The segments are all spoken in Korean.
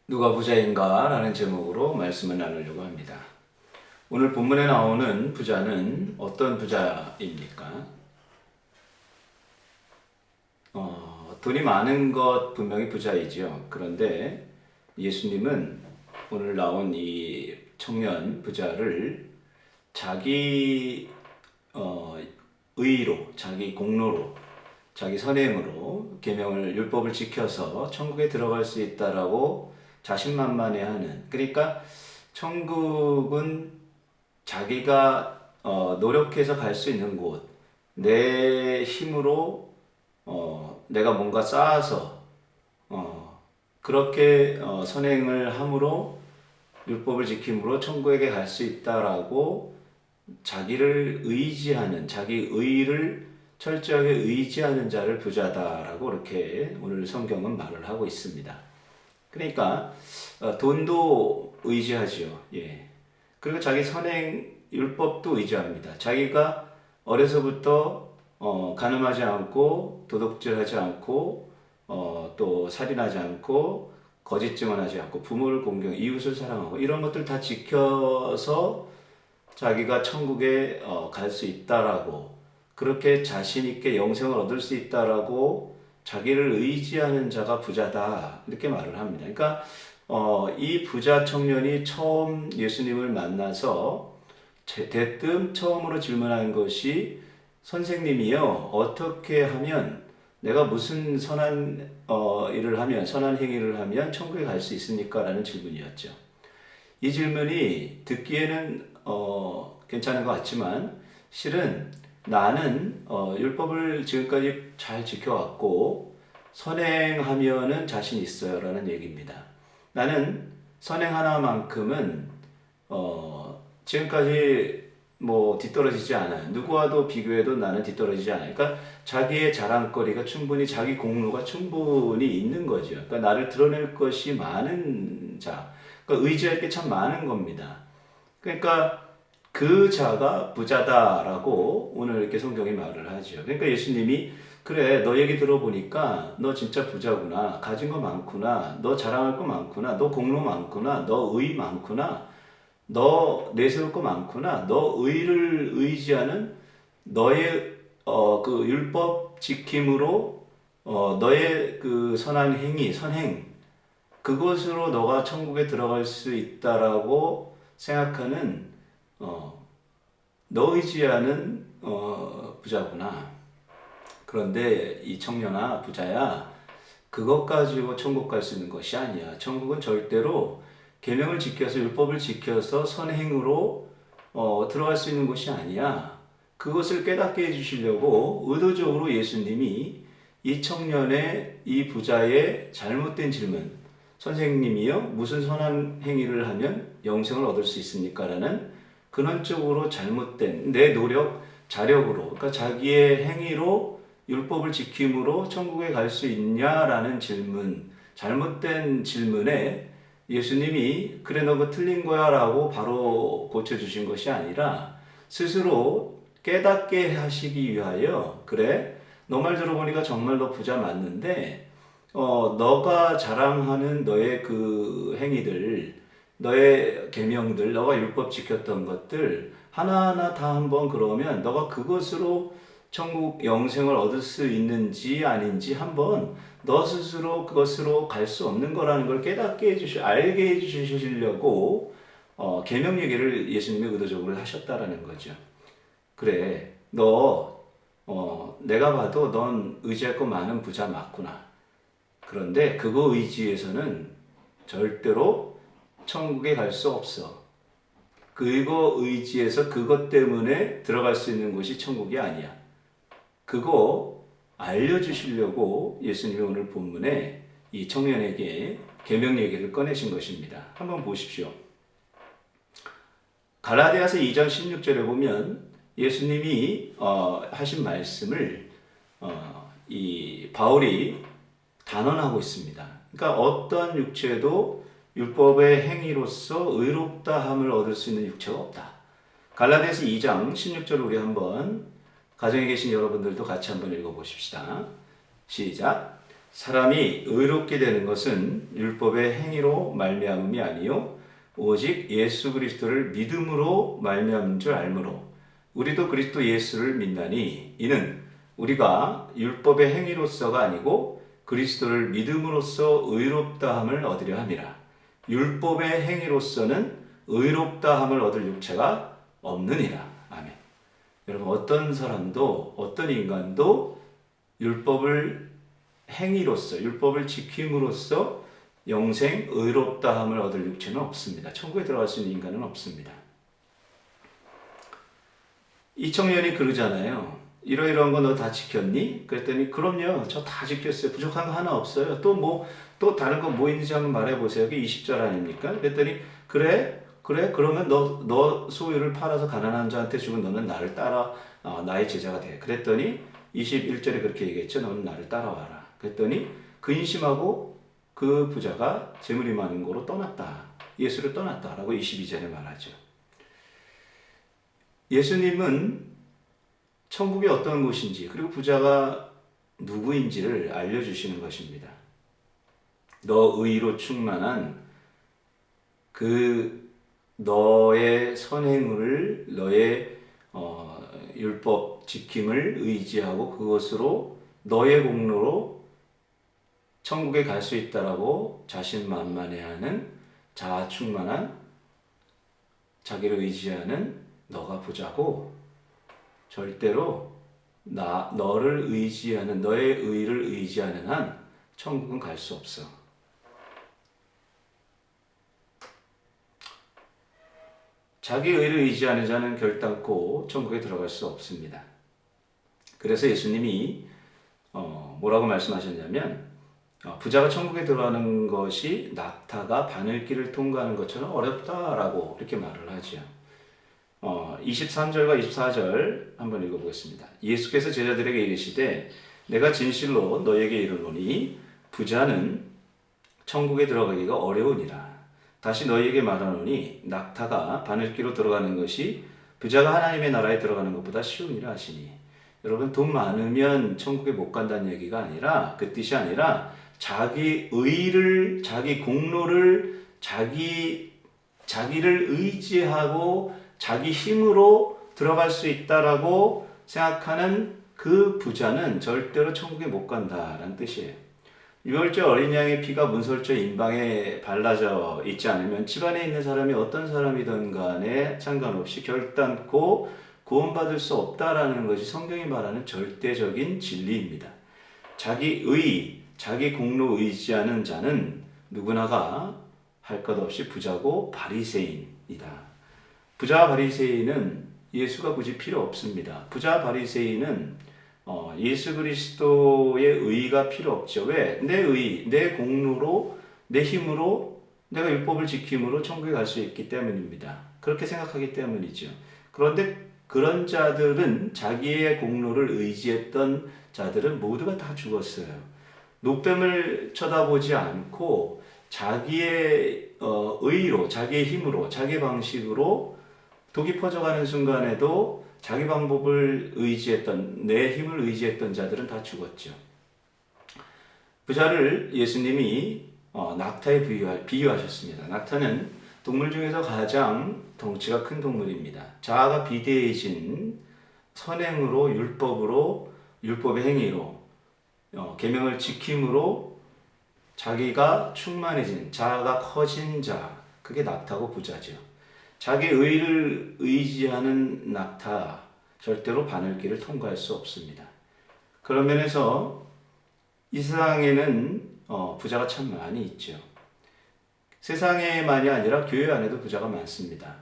누가 부자인가? 라는 제목으로 말씀을 나누려고 합니다. 오늘 본문에 나오는 부자는 어떤 부자입니까? 돈이 많은 것 분명히 부자이죠. 그런데 예수님은 오늘 나온 이 청년 부자를 자기 의로, 자기 공로로, 자기 선행으로 계명을 율법을 지켜서 천국에 들어갈 수 있다라고 자신만만해하는. 그러니까 천국은 자기가 노력해서 갈 수 있는 곳, 내 힘으로 내가 뭔가 쌓아서 그렇게 선행을 함으로 율법을 지킴으로 천국에 갈 수 있다라고 자기를 의지하는, 자기 의를 철저하게 의지하는 자를 부자다라고 이렇게 오늘 성경은 말을 하고 있습니다. 그러니까 돈도 의지하지요. 예. 그리고 자기 선행 율법도 의지합니다. 자기가 어려서부터 간음하지 않고 도둑질하지 않고 또 살인하지 않고 거짓 증언하지 않고 부모를 공경, 이웃을 사랑하고 이런 것들 다 지켜서 자기가 천국에 갈 수 있다라고 그렇게 자신 있게 영생을 얻을 수 있다라고 자기를 의지하는 자가 부자다 이렇게 말을 합니다. 그러니까 이 부자 청년이 처음 예수님을 만나서 대뜸 처음으로 질문한 것이 선생님이요 어떻게 하면 내가 무슨 선한 일을 하면 선한 행위를 하면 천국에 갈 수 있습니까? 라는 질문이었죠. 이 질문이 듣기에는 괜찮은 것 같지만 실은 나는 율법을 지금까지 잘 지켜왔고 선행하면은 자신 있어요 라는 얘기입니다. 나는 선행 하나만큼은 지금까지 뭐 뒤떨어지지 않아요. 누구와도 비교해도 나는 뒤떨어지지 않아요. 그러니까 자기의 자랑거리가 충분히 자기 공로가 충분히 있는 거죠. 그러니까 나를 드러낼 것이 많은 자. 그러니까 의지할 게 참 많은 겁니다. 그러니까 그 자가 부자다라고 오늘 이렇게 성경이 말을 하죠. 그러니까 예수님이 그래 너 얘기 들어보니까 너 진짜 부자구나. 가진 거 많구나. 너 자랑할 거 많구나. 너 공로 많구나. 너 의 많구나. 너 내세울 거 많구나. 너 의를 의지하는 너의 그 율법 지킴으로 너의 그 선한 행위, 선행 그것으로 너가 천국에 들어갈 수 있다라고 생각하는 너 의지하는 부자구나. 그런데 이 청년아 부자야 그것 가지고 천국 갈 수 있는 것이 아니야. 천국은 절대로 계명을 지켜서 율법을 지켜서 선행으로 들어갈 수 있는 곳이 아니야. 그것을 깨닫게 해주시려고 의도적으로 예수님이 이 청년의 이 부자의 잘못된 질문 선생님이요 무슨 선한 행위를 하면 영생을 얻을 수 있습니까? 라는 근원적으로 잘못된 내 노력 자력으로 그러니까 자기의 행위로 율법을 지킴으로 천국에 갈 수 있냐라는 질문 잘못된 질문에 예수님이 그래 너 그거 틀린 거야 라고 바로 고쳐주신 것이 아니라 스스로 깨닫게 하시기 위하여 그래 너 말 들어보니까 정말 너 부자 맞는데 너가 자랑하는 너의 그 행위들 너의 계명들 너가 율법 지켰던 것들 하나하나 다 한번 그러면 너가 그것으로 천국 영생을 얻을 수 있는지 아닌지 한번 너 스스로 그것으로 갈 수 없는 거라는 걸 깨닫게 알게 해주시려고 계명 얘기를 예수님이 의도적으로 하셨다라는 거죠. 그래, 내가 봐도 넌 의지할 거 많은 부자 맞구나. 그런데 그거 의지해서는 절대로 천국에 갈 수 없어. 그거 의지해서 그것 때문에 들어갈 수 있는 곳이 천국이 아니야. 그거 알려주시려고 예수님이 오늘 본문에 이 청년에게 계명 얘기를 꺼내신 것입니다. 한번 보십시오. 갈라디아서 2장 16절에 보면 예수님이 하신 말씀을 이 바울이 단언하고 있습니다. 그러니까 어떤 육체도 율법의 행위로서 의롭다함을 얻을 수 있는 육체가 없다. 갈라디아서 2장 16절을 우리 한번 가정에 계신 여러분들도 같이 한번 읽어보십시다. 시작. 사람이 의롭게 되는 것은 율법의 행위로 말미암음이 아니요 오직 예수 그리스도를 믿음으로 말미암은 줄 알므로 우리도 그리스도 예수를 믿나니 이는 우리가 율법의 행위로서가 아니고 그리스도를 믿음으로써 의롭다함을 얻으려 함이라. 율법의 행위로서는 의롭다함을 얻을 육체가 없느니라. 아멘. 여러분, 어떤 사람도 어떤 인간도 율법을 행위로서 율법을 지킴으로써 영생 의롭다함을 얻을 육체는 없습니다. 천국에 들어갈 수 있는 인간은 없습니다. 이 청년이 그러잖아요. 이러이러한 거 너 다 지켰니? 그랬더니 그럼요. 저 다 지켰어요. 부족한 거 하나 없어요. 또 다른 거 뭐 있는지 한번 말해보세요. 그게 20절 아닙니까? 그랬더니 그래? 그러면 너 소유를 팔아서 가난한 자한테 주고 너는 나를 따라 나의 제자가 돼. 그랬더니 21절에 그렇게 얘기했죠. 너는 나를 따라와라. 그랬더니 근심하고 그 부자가 재물이 많은 거로 떠났다. 예수를 떠났다라고 22절에 말하죠. 예수님은 천국이 어떤 곳인지 그리고 부자가 누구인지를 알려주시는 것입니다. 너 의로 충만한 그 너의 선행을 너의 율법 지킴을 의지하고 그것으로 너의 공로로 천국에 갈 수 있다라고 자신만만해하는 자아충만한 자기를 의지하는 너가 부자고 절대로 너를 의지하는 너의 의를 의지하는 한 천국은 갈 수 없어. 자기 의를 의지하는 자는 결단코 천국에 들어갈 수 없습니다. 그래서 예수님이 뭐라고 말씀하셨냐면 부자가 천국에 들어가는 것이 낙타가 바늘길을 통과하는 것처럼 어렵다라고 이렇게 말을 하죠. 23절과 24절 한번 읽어보겠습니다. 예수께서 제자들에게 이르시되 내가 진실로 너에게 이르노니 부자는 천국에 들어가기가 어려우니라. 다시 너희에게 말하노니 낙타가 바늘길로 들어가는 것이 부자가 하나님의 나라에 들어가는 것보다 쉬우니라 하시니. 여러분, 돈 많으면 천국에 못 간다는 얘기가 아니라 그 뜻이 아니라 자기 의를 자기 공로를 자기를 의지하고 자기 힘으로 들어갈 수 있다라고 생각하는 그 부자는 절대로 천국에 못 간다라는 뜻이에요. 유월절 어린 양의 피가 문설주 임방에 발라져 있지 않으면 집안에 있는 사람이 어떤 사람이든 간에 상관없이 결단코 구원받을 수 없다라는 것이 성경이 말하는 절대적인 진리입니다. 자기 의, 자기 공로 의지하는 자는 누구나가 할 것 없이 부자고 바리새인이다. 부자와 바리새인은 예수가 굳이 필요 없습니다. 부자 바리새인은 예수 그리스도의 의가 필요 없죠. 왜? 내 의, 내 공로로, 내 힘으로 내가 율법을 지킴으로 천국에 갈 수 있기 때문입니다. 그렇게 생각하기 때문이죠. 그런데 그런 자들은 자기의 공로를 의지했던 자들은 모두가 다 죽었어요. 녹뱀을 쳐다보지 않고 자기의 의로, 자기의 힘으로, 자기 방식으로 독이 퍼져가는 순간에도 자기 방법을 의지했던, 내 힘을 의지했던 자들은 다 죽었죠. 부자를 예수님이 낙타에 비유하셨습니다. 낙타는 동물 중에서 가장 덩치가 큰 동물입니다. 자아가 비대해진 선행으로, 율법의 행위로, 계명을 지킴으로 자기가 충만해진, 자아가 커진 자, 그게 낙타고 부자죠. 자기 의를 의지하는 낙타, 절대로 바늘길을 통과할 수 없습니다. 그런 면에서 이 세상에는 부자가 참 많이 있죠. 세상에만이 아니라 교회 안에도 부자가 많습니다.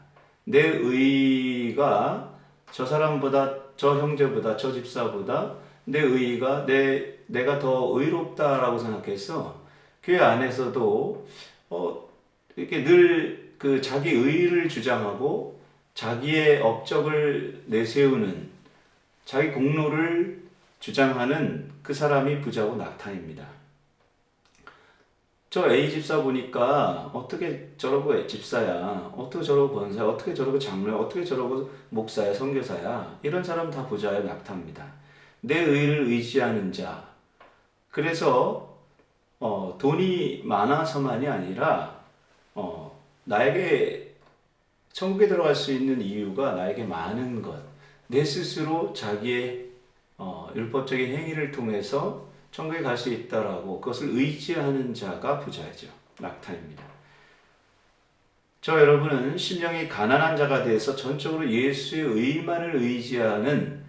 내 의가 저 사람보다, 저 형제보다, 저 집사보다 내 의가 내가 더 의롭다라고 생각해서 교회 안에서도 이렇게 늘 그 자기 의를 주장하고 자기의 업적을 내세우는 자기 공로를 주장하는 그 사람이 부자고 낙타입니다. 저 A 집사 보니까 어떻게 저러고 집사야, 어떻게 저러고 권사야, 어떻게 저러고 장로야, 어떻게 저러고 목사야, 선교사야, 이런 사람 다 부자의 낙타입니다. 내 의를 의지하는 자. 그래서 돈이 많아서만이 아니라 나에게 천국에 들어갈 수 있는 이유가 나에게 많은 것, 내 스스로 자기의 율법적인 행위를 통해서 천국에 갈 수 있다라고 그것을 의지하는 자가 부자죠. 낙타입니다. 저 여러분은 심령이 가난한 자가 돼서 전적으로 예수의 의만을 의지하는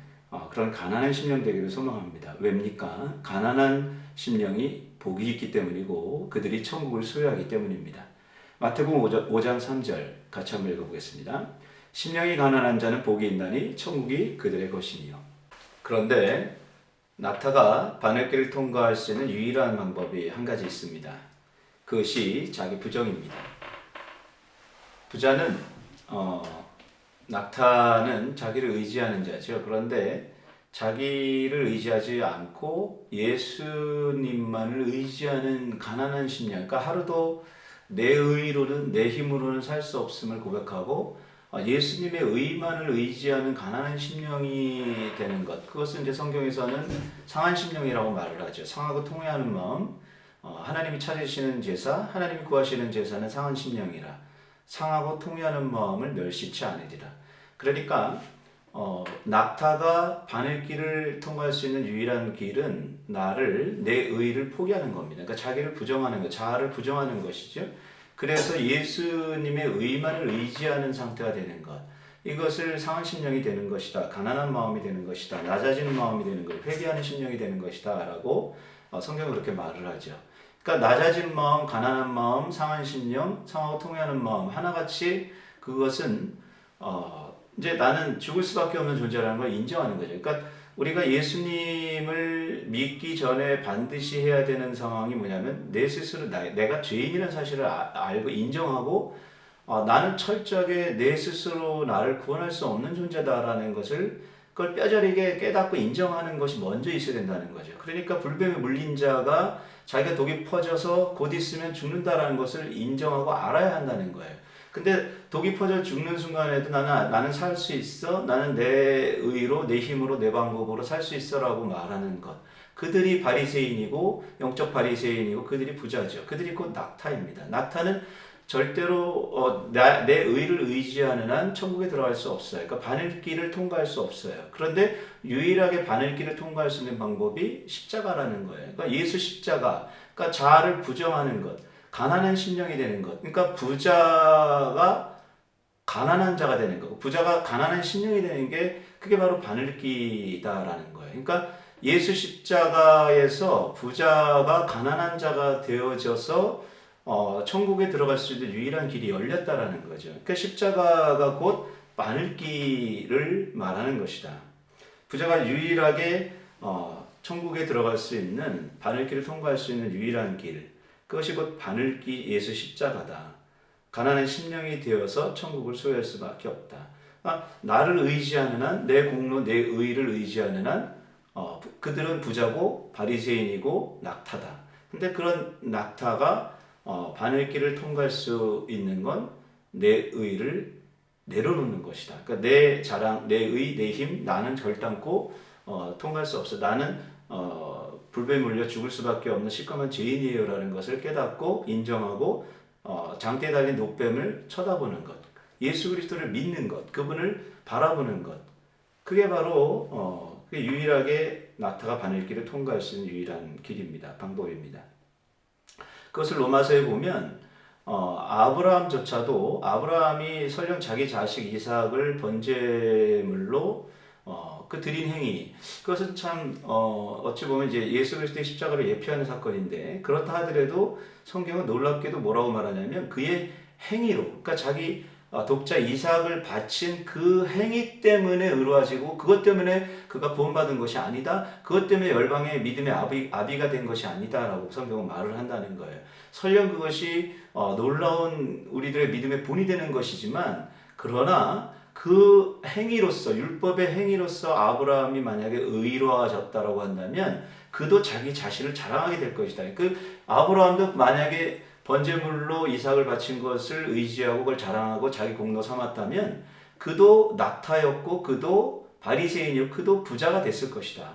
그런 가난한 심령 되기를 소망합니다. 왜입니까? 가난한 심령이 복이 있기 때문이고 그들이 천국을 소유하기 때문입니다. 마태복음 5장 3절 같이 한번 읽어보겠습니다. 심령이 가난한 자는 복이 있나니 천국이 그들의 것이니요. 그런데 낙타가 바늘길을 통과할 수 있는 유일한 방법이 한 가지 있습니다. 그것이 자기 부정입니다. 부자는 낙타는 자기를 의지하는 자죠. 그런데 자기를 의지하지 않고 예수님만을 의지하는 가난한 심령, 그러니까 하루도 내 의로는 내 힘으로는 살 수 없음을 고백하고 예수님의 의만을 의지하는 가난한 심령이 되는 것, 그것은 이제 성경에서는 상한 심령이라고 말을 하죠. 상하고 통회하는 마음, 하나님이 찾으시는 제사, 하나님이 구하시는 제사는 상한 심령이라 상하고 통회하는 마음을 멸시치 않으리라. 그러니까 낙타가 바늘길을 통과할 수 있는 유일한 길은 나를, 내 의를 포기하는 겁니다. 그러니까 자기를 부정하는 것, 자아를 부정하는 것이죠. 그래서 예수님의 의만을 의지하는 상태가 되는 것, 이것을 상한 심령이 되는 것이다, 가난한 마음이 되는 것이다, 낮아지는 마음이 되는 것, 회개하는 심령이 되는 것이다 라고 성경은 그렇게 말을 하죠. 그러니까 낮아진 마음, 가난한 마음, 상한 심령, 상하고 통회하는 마음 하나같이 그것은 이제 나는 죽을 수밖에 없는 존재라는 걸 인정하는 거죠. 그러니까 우리가 예수님을 믿기 전에 반드시 해야 되는 상황이 뭐냐면 내 스스로 내가 죄인이라는 사실을 알고 인정하고 나는 철저하게 내 스스로 나를 구원할 수 없는 존재다라는 것을 그걸 뼈저리게 깨닫고 인정하는 것이 먼저 있어야 된다는 거죠. 그러니까 불뱀에 물린 자가 자기가 독이 퍼져서 곧 있으면 죽는다라는 것을 인정하고 알아야 한다는 거예요. 근데 독이 퍼져 죽는 순간에도 나는 살 수 있어, 나는 내 의로, 내 힘으로, 내 방법으로 살 수 있어라고 말하는 것. 그들이 바리새인이고 영적 바리새인이고 그들이 부자죠. 그들이 곧 낙타입니다. 낙타는 절대로 내 의를 의지하는 한 천국에 들어갈 수 없어요. 그러니까 바늘길을 통과할 수 없어요. 그런데 유일하게 바늘길을 통과할 수 있는 방법이 십자가라는 거예요. 그러니까 예수 십자가, 그러니까 자아를 부정하는 것, 가난한 심령이 되는 것. 그러니까 부자가 가난한 자가 되는 거고, 부자가 가난한 심령이 되는 게 그게 바로 바늘기다라는 거예요. 그러니까 예수 십자가에서 부자가 가난한 자가 되어져서 천국에 들어갈 수 있는 유일한 길이 열렸다라는 거죠. 그러니까 십자가가 곧 바늘길을 말하는 것이다. 부자가 유일하게 천국에 들어갈 수 있는 바늘길을 통과할 수 있는 유일한 길, 그것이 곧 바늘길 예수 십자가다. 가난한 심령이 되어서 천국을 소유할 수밖에 없다. 나를 의지하는 한, 내 공로, 내 의를 의지하는 한 그들은 부자고 바리새인이고 낙타다. 근데 그런 낙타가 바늘길을 통과할 수 있는 건 내 의를 내려놓는 것이다. 그러니까 내 자랑, 내 의, 내 힘, 나는 결단코 통과할 수 없어. 나는 불뱀에 물려 죽을 수밖에 없는 시커먼 죄인이에요라는 것을 깨닫고 인정하고 장대에 달린 녹뱀을 쳐다보는 것, 예수 그리스도를 믿는 것, 그분을 바라보는 것, 그게 바로 유일하게 낙타가 바늘길을 통과할 수 있는 유일한 길입니다. 방법입니다. 그것을 로마서에 보면 아브라함이 설령 자기 자식 이삭을 번제물로 그 드린 행위, 그것은 참 어찌 보면 이제 예수 그리스도의 십자가를 예표하는 사건인데, 그렇다 하더라도 성경은 놀랍게도 뭐라고 말하냐면 그의 행위로, 그러니까 자기 독자 이삭을 바친 그 행위 때문에 의로워지고 그것 때문에 그가 구원받은 것이 아니다, 그것 때문에 열방의 믿음의 아비가 된 것이 아니다라고 성경은 말을 한다는 거예요. 설령 그것이 놀라운 우리들의 믿음의 본이 되는 것이지만, 그러나 그 행위로서, 율법의 행위로서 아브라함이 만약에 의로워졌다라고 한다면 그도 자기 자신을 자랑하게 될 것이다. 그 아브라함도 만약에 번제물로 이삭을 바친 것을 의지하고 그걸 자랑하고 자기 공로 삼았다면 그도 낙타였고 그도 바리새인이었고 그도 부자가 됐을 것이다.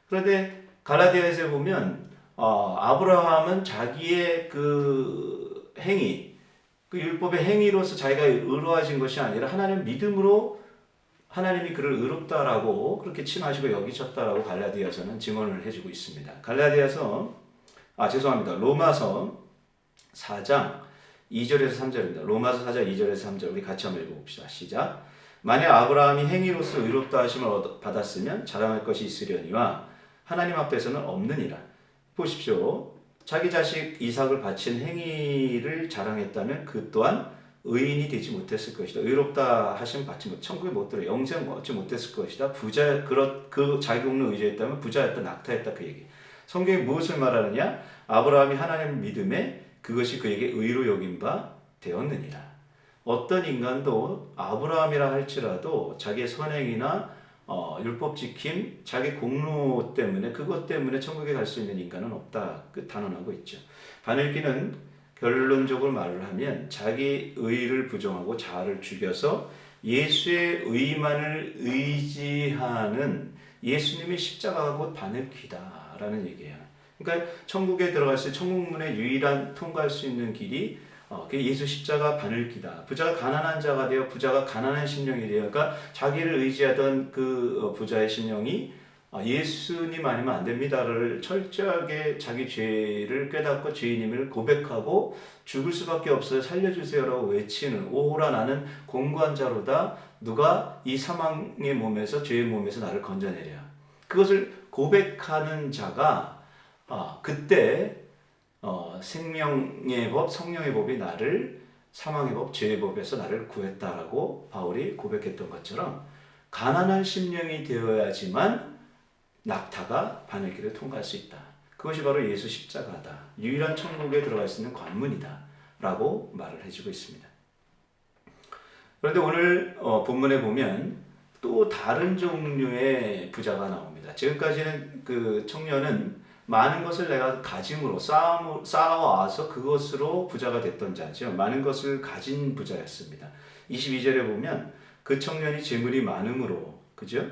그런데 갈라디아에서 보면 아브라함은 자기의 그 행위, 그 율법의 행위로서 자기가 의로워진 것이 아니라 하나님 믿음으로 하나님이 그를 의롭다라고 그렇게 칭하시고 여기셨다라고 갈라디아서는 증언을 해주고 있습니다. 로마서 4장 2절에서 3절입니다. 로마서 4장 2절에서 3절 우리 같이 한번 읽어봅시다. 시작. 만약 아브라함이 행위로서 의롭다 하심을 받았으면 자랑할 것이 있으려니와 하나님 앞에서는 없느니라. 보십시오. 자기 자식 이삭을 바친 행위를 자랑했다면 그 또한 의인이 되지 못했을 것이다. 의롭다 하심 받지 못, 천국에 못 들어 영생 얻지 못했을 것이다. 그 자기 공로 의지했다면 부자였다, 낙타였다 그 얘기. 성경이 무엇을 말하느냐? 아브라함이 하나님을 믿음에 그것이 그에게 의로 여긴 바 되었느니라. 어떤 인간도 아브라함이라 할지라도 자기의 선행이나 율법 지킴, 자기 공로 때문에 그것 때문에 천국에 갈 수 있는 인간은 없다. 그 단언하고 있죠. 바늘기는 결론적으로 말을 하면 자기 의를 부정하고 자아를 죽여서 예수의 의만을 의지하는 예수님의 십자가가 곧 바늘귀다라는 얘기예요. 그러니까 천국에 들어갈 때 천국문의 유일한 통과할 수 있는 길이 예수 십자가 바늘귀다. 부자가 가난한 자가 되어 부자가 가난한 심령이 되어 그러니까 자기를 의지하던 그 부자의 심령이 예수님 아니면 안 됩니다를 철저하게 자기 죄를 깨닫고 죄인임을 고백하고 죽을 수밖에 없어요. 살려주세요라고 외치는 오호라 나는 공고한 자로다. 누가 이 사망의 몸에서 죄의 몸에서 나를 건져내랴. 그것을 고백하는 자가 그때 생명의 법, 성령의 법이 나를 사망의 법, 죄의 법에서 나를 구했다라고 바울이 고백했던 것처럼 가난한 심령이 되어야지만 낙타가 바늘길을 통과할 수 있다. 그것이 바로 예수 십자가다. 유일한 천국에 들어갈 수 있는 관문이다. 라고 말을 해주고 있습니다. 그런데 오늘 본문에 보면 또 다른 종류의 부자가 나옵니다. 지금까지는 그 청년은 많은 것을 내가 가짐으로 쌓아와서 그것으로 부자가 됐던 자죠. 많은 것을 가진 부자였습니다. 22절에 보면 그 청년이 재물이 많음으로, 그죠?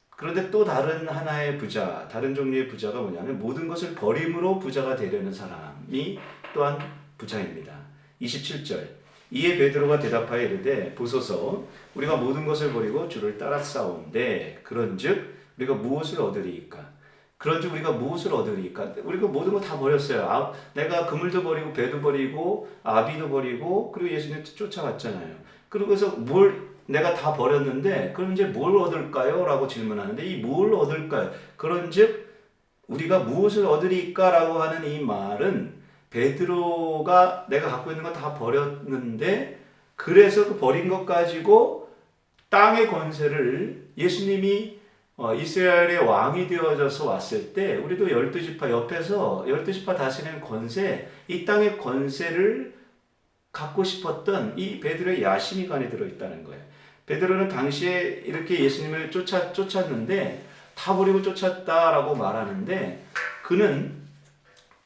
그런데 또 다른 하나의 부자, 다른 종류의 부자가 뭐냐면 모든 것을 버림으로 부자가 되려는 사람이 또한 부자입니다. 27절 이에 베드로가 대답하여 이르되 보소서 우리가 모든 것을 버리고 주를 따라 싸운데 그런즉 우리가 무엇을 얻으리이까? 그런즉 우리가 무엇을 얻으리이까? 우리가 모든 거 다 버렸어요. 내가 그물도 버리고 배도 버리고 아비도 버리고 그리고 예수님 쫓아갔잖아요. 그러고서 내가 다 버렸는데 그럼 이제 뭘 얻을까요? 라고 질문하는데 이 뭘 얻을까요? 그런즉 우리가 무엇을 얻으리까? 라고 하는 이 말은 베드로가 내가 갖고 있는 거 다 버렸는데 그래서 그 버린 것 가지고 땅의 권세를 예수님이 이스라엘의 왕이 되어져서 왔을 때 우리도 12지파 옆에서 12지파 다스리는 권세, 이 땅의 권세를 갖고 싶었던 이 베드로의 야심이 간에 들어있다는 거예요. 베드로는 당시에 이렇게 예수님을 쫓았는데 다 버리고 쫓았다라고 말하는데 그는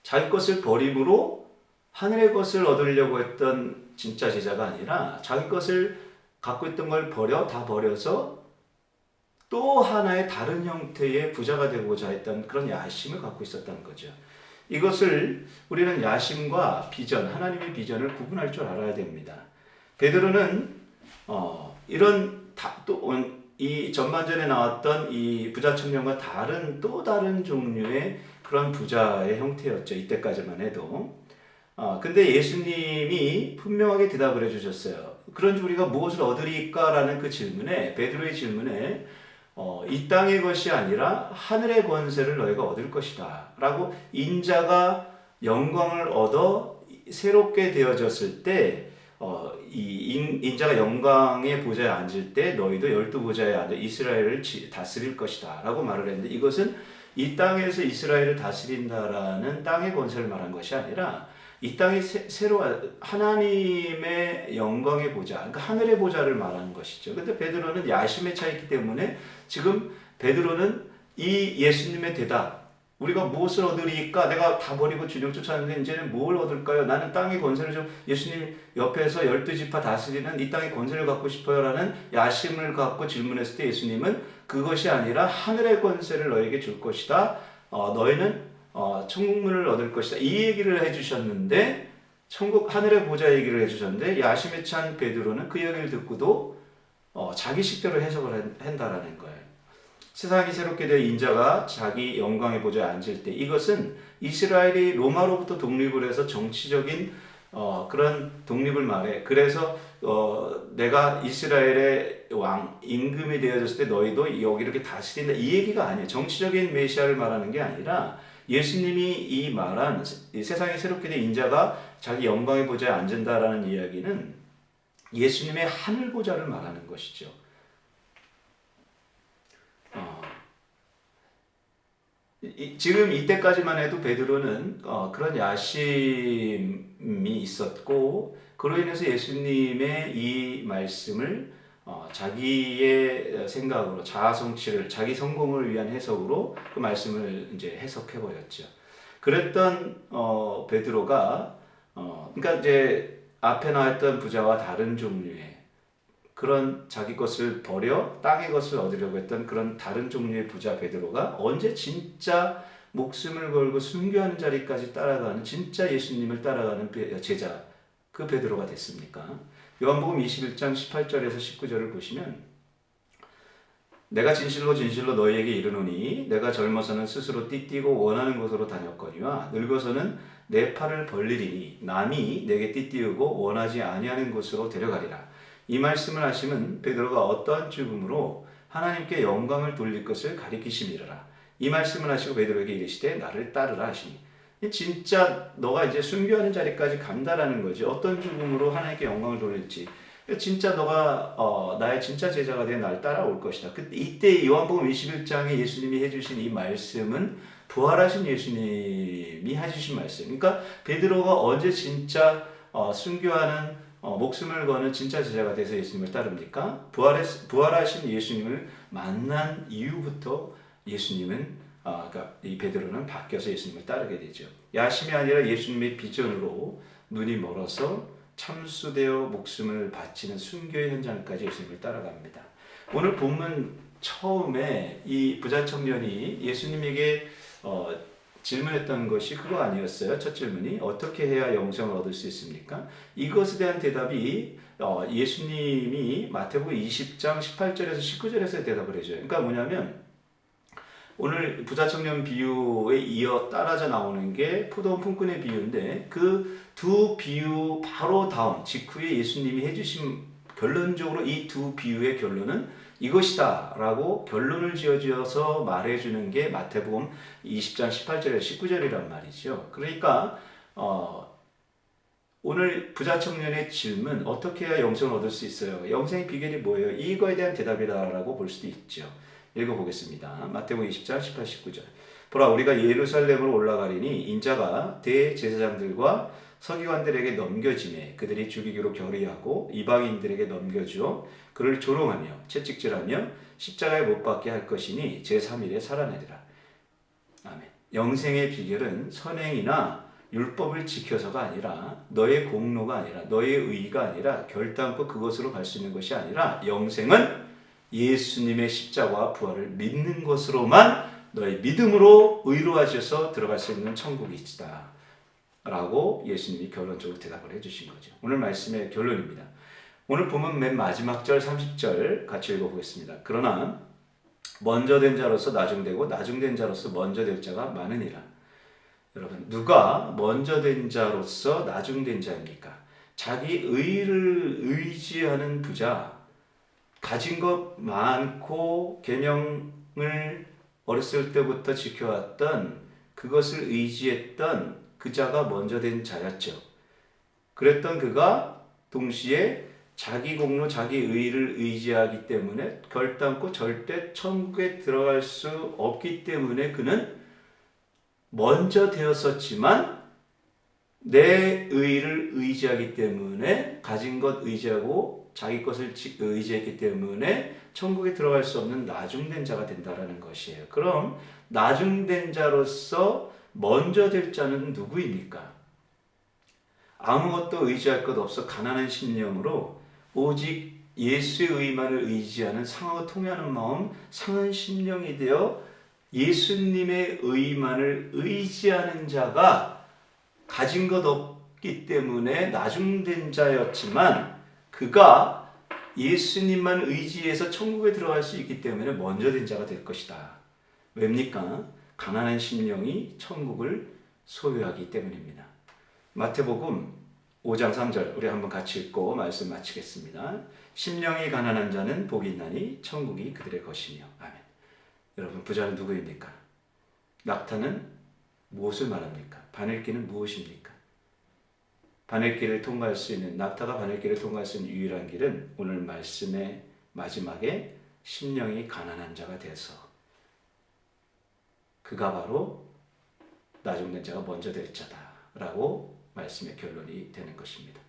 자기 것을 버림으로 하늘의 것을 얻으려고 했던 진짜 제자가 아니라 자기 것을 갖고 있던 걸 다 버려서 또 하나의 다른 형태의 부자가 되고자 했던 그런 야심을 갖고 있었다는 거죠. 이것을 우리는 야심과 비전, 하나님의 비전을 구분할 줄 알아야 됩니다. 베드로는 이 전반전에 나왔던 이 부자 청년과 또 다른 종류의 그런 부자의 형태였죠. 이때까지만 해도. 근데 예수님이 분명하게 대답을 해주셨어요. 그런지 우리가 무엇을 얻으리까? 라는 그 질문에, 베드로의 질문에 이 땅의 것이 아니라 하늘의 권세를 너희가 얻을 것이다. 라고 인자가 영광을 얻어 새롭게 되어졌을 때 인자가 영광의 보좌에 앉을 때 너희도 12보좌에 앉아 이스라엘을 다스릴 것이다 라고 말을 했는데 이것은 이 땅에서 이스라엘을 다스린다라는 땅의 권세를 말한 것이 아니라 이 땅이 하나님의 영광의 보좌, 그러니까 하늘의 보좌를 말하는 것이죠. 근데 베드로는 야심에 차 있기 때문에 지금 베드로는 이 예수님의 대답, 우리가 무엇을 얻으리까? 내가 다 버리고 주님 쫓았는데 이제는 뭘 얻을까요? 나는 땅의 권세를 좀 예수님 옆에서 12지파 다스리는 이 땅의 권세를 갖고 싶어요 라는 야심을 갖고 질문했을 때 예수님은 그것이 아니라 하늘의 권세를 너에게 줄 것이다. 너희는 천국문을 얻을 것이다. 이 얘기를 해주셨는데 천국 하늘의 보좌 얘기를 해주셨는데 야심에 찬 베드로는 그 얘기를 듣고도 자기 식대로 해석을 한다라는 거예요. 세상이 새롭게 되어 인자가 자기 영광의 보좌에 앉을 때 이것은 이스라엘이 로마로부터 독립을 해서 정치적인 그런 독립을 말해. 그래서 내가 이스라엘의 왕 임금이 되어졌을 때 너희도 여기 이렇게 다스린다 이 얘기가 아니에요. 정치적인 메시아를 말하는 게 아니라 예수님이 이 말한 세상이 새롭게 된 인자가 자기 영광의 보좌에 앉는다라는 이야기는 예수님의 하늘 보좌를 말하는 것이죠. 지금 이때까지만 해도 베드로는 그런 야심이 있었고 그로 인해서 예수님의 이 말씀을 자기의 생각으로 자아 성취를 자기 성공을 위한 해석으로 그 말씀을 이제 해석해 버렸죠. 그랬던 베드로가 그러니까 이제 앞에 나왔던 부자와 다른 종류의 그런 자기 것을 버려 땅의 것을 얻으려고 했던 그런 다른 종류의 부자 베드로가 언제 진짜 목숨을 걸고 순교하는 자리까지 따라가는 진짜 예수님을 따라가는 제자 그 베드로가 됐습니까? 요한복음 21장 18절에서 19절을 보시면 내가 진실로 진실로 너희에게 이르노니 내가 젊어서는 스스로 띠띠고 원하는 곳으로 다녔거니와 늙어서는 내 팔을 벌리리니 남이 내게 띠띠우고 원하지 아니하는 곳으로 데려가리라. 이 말씀을 하심은 베드로가 어떠한 죽음으로 하나님께 영광을 돌릴 것을 가리키심이라. 이 말씀을 하시고 베드로에게 이르시되 나를 따르라 하시니 진짜 너가 이제 순교하는 자리까지 간다라는 거지. 어떤 죽음으로 하나님께 영광을 돌릴지. 진짜 너가 나의 진짜 제자가 되어 날 따라올 것이다. 이때 요한복음 21장에 예수님이 해주신 이 말씀은 부활하신 예수님이 해주신 말씀. 그러니까 베드로가 언제 진짜 순교하는 목숨을 거는 진짜 제자가 돼서 예수님을 따릅니까? 부활하신 예수님을 만난 이후부터 예수님은 그러니까 이 베드로는 바뀌어서 예수님을 따르게 되죠. 야심이 아니라 예수님의 비전으로 눈이 멀어서 참수되어 목숨을 바치는 순교의 현장까지 예수님을 따라갑니다. 오늘 본문 처음에 이 부자 청년이 예수님에게 질문했던 것이 그거 아니었어요. 첫 질문이 어떻게 해야 영생을 얻을 수 있습니까? 이것에 대한 대답이 예수님이 마태복음 20장 18절에서 19절에서 대답을 해줘요. 그러니까 뭐냐면 오늘 부자 청년 비유에 이어 따라져 나오는 게 포도원 품꾼의 비유인데 그 두 비유 바로 다음 직후에 예수님이 해주신 결론적으로 이 두 비유의 결론은 이것이다 라고 결론을 지어서 말해주는 게 마태복음 20장 18절에서 19절이란 말이죠. 그러니까 오늘 부자 청년의 질문 어떻게 해야 영생을 얻을 수 있어요? 영생의 비결이 뭐예요? 이거에 대한 대답이다라고 볼 수도 있죠. 읽어보겠습니다. 마태복음 20장 18, 19절. 보라 우리가 예루살렘으로 올라가리니 인자가 대제사장들과 서기관들에게 넘겨지매 그들이 죽이기로 결의하고 이방인들에게 넘겨주어 그를 조롱하며 채찍질하며 십자가에 못 박게 할 것이니 제3일에 살아내리라. 아멘. 영생의 비결은 선행이나 율법을 지켜서가 아니라 너의 공로가 아니라 너의 의의가 아니라 결단코 그것으로 갈 수 있는 것이 아니라 영생은 예수님의 십자가와 부활을 믿는 것으로만 너의 믿음으로 의로하셔서 들어갈 수 있는 천국이다 라고 예수님이 결론적으로 대답을 해주신 거죠. 오늘 말씀의 결론입니다. 오늘 보면 맨 마지막 절 30절 같이 읽어보겠습니다. 그러나 먼저 된 자로서 나중되고 나중된 자로서 먼저 될 자가 많으니라. 여러분 누가 먼저 된 자로서 나중된 자입니까? 자기 의를 의지하는 부자, 가진 것 많고 계명을 어렸을 때부터 지켜왔던 그것을 의지했던 그 자가 먼저 된 자였죠. 그랬던 그가 동시에 자기 공로, 자기 의를 의지하기 때문에 결단코 절대 천국에 들어갈 수 없기 때문에 그는 먼저 되었었지만 내 의를 의지하기 때문에 가진 것 의지하고 자기 것을 의지했기 때문에 천국에 들어갈 수 없는 나중된 자가 된다라는 것이에요. 그럼 나중된 자로서 먼저 될 자는 누구입니까? 아무것도 의지할 것 없어 가난한 신념으로 오직 예수의 의만을 의지하는 상하고 통하는 마음, 상한 심령이 되어 예수님의 의만을 의지하는 자가 가진 것 없기 때문에 나중된 자였지만 그가 예수님만 의지해서 천국에 들어갈 수 있기 때문에 먼저 된 자가 될 것이다. 왜입니까? 가난한 심령이 천국을 소유하기 때문입니다. 마태복음 5장 3절 우리 한번 같이 읽고 말씀 마치겠습니다. 심령이 가난한 자는 복이 있나니 천국이 그들의 것이며. 아멘. 여러분, 부자는 누구입니까? 낙타는 무엇을 말합니까? 바늘길은 무엇입니까? 바늘길을 통과할 수 있는, 낙타가 바늘길을 통과할 수 있는 유일한 길은 오늘 말씀의 마지막에 심령이 가난한 자가 돼서 그가 바로 나중된 자가 먼저 될 자다라고 말씀의 결론이 되는 것입니다.